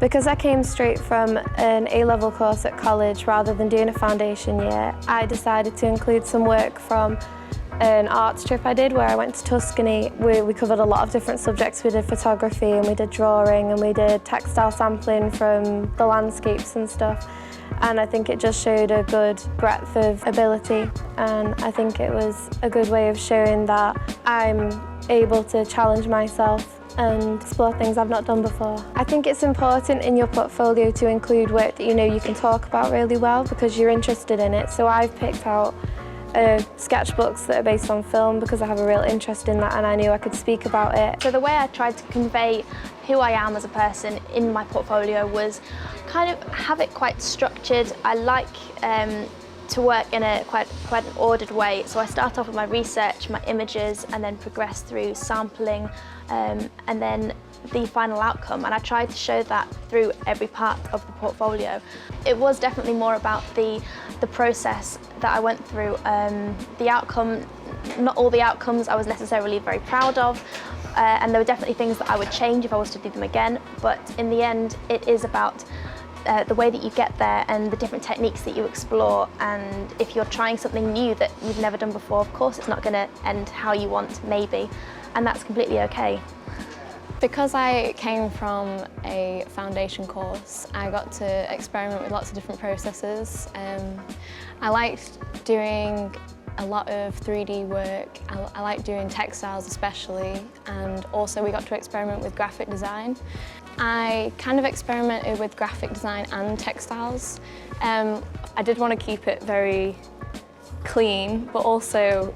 Because I came straight from an A-level course at college rather than doing a foundation year, I decided to include some work from an arts trip I did where I went to Tuscany. We covered a lot of different subjects. We did photography and we did drawing and we did textile sampling from the landscapes and stuff. And I think it just showed a good breadth of ability, and I think it was a good way of showing that I'm able to challenge myself and explore things I've not done before. I think it's important in your portfolio to include work that you know you can talk about really well because you're interested in it. So I've picked out sketchbooks that are based on film because I have a real interest in that and I knew I could speak about it. So the way I tried to convey who I am as a person in my portfolio was kind of have it quite structured. I like to work in a quite an ordered way. So I start off with my research, my images, and then progress through sampling, and then the final outcome. And I tried to show that through every part of the portfolio. It was definitely more about the process that I went through. The outcome, not all the outcomes I was necessarily very proud of, and there were definitely things that I would change if I was to do them again. But in the end, it is about the way that you get there and the different techniques that you explore. And if you're trying something new that you've never done before, of course it's not going to end how you want, maybe, and that's completely okay. Because I came from a foundation course, I got to experiment with lots of different processes. I liked doing a lot of 3D work. I like doing textiles especially, and also we got to experiment with graphic design. I kind of experimented with graphic design and textiles. I did want to keep it very clean, but also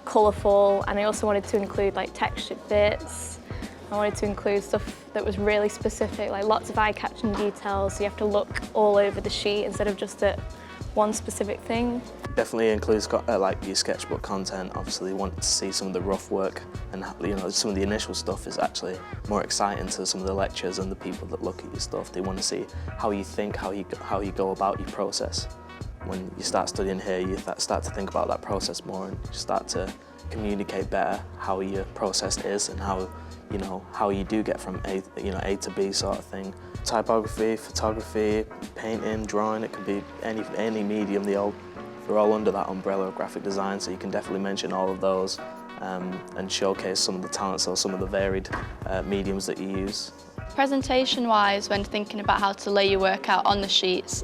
colourful, and I also wanted to include like textured bits. I wanted to include stuff that was really specific, like lots of eye-catching details, so you have to look all over the sheet instead of just at one specific thing. Definitely includes like your sketchbook content. Obviously you want to see some of the rough work, and some of the initial stuff is actually more exciting to some of the lecturers and the people that look at your stuff. They want to see how you think, how you go about your process. When you start studying here, you start to think about that process more and you start to communicate better how your process is and how you do get from A to B sort of thing. Typography, photography, painting, drawing, it can be any medium. They're all under that umbrella of graphic design, so you can definitely mention all of those and showcase some of the talents or some of the varied mediums that you use. Presentation-wise, when thinking about how to lay your work out on the sheets,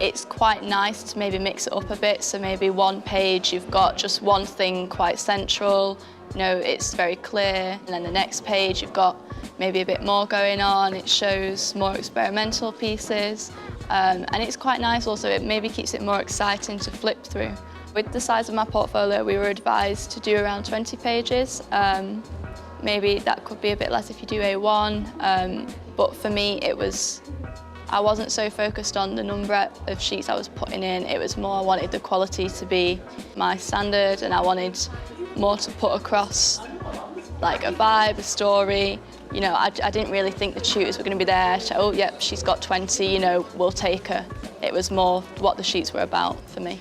it's quite nice to maybe mix it up a bit. So maybe one page you've got just one thing quite central, it's very clear, and then the next page you've got maybe a bit more going on, it shows more experimental pieces, and it's quite nice also, it maybe keeps it more exciting to flip through. With the size of my portfolio, we were advised to do around 20 pages. Maybe that could be a bit less if you do A1, but for me I wasn't so focused on the number of sheets I was putting in, it was more I wanted the quality to be my standard, and I wanted more to put across like a vibe, a story. I didn't really think the tutors were going to be there to, oh yep, she's got 20, we'll take her. It was more what the sheets were about for me.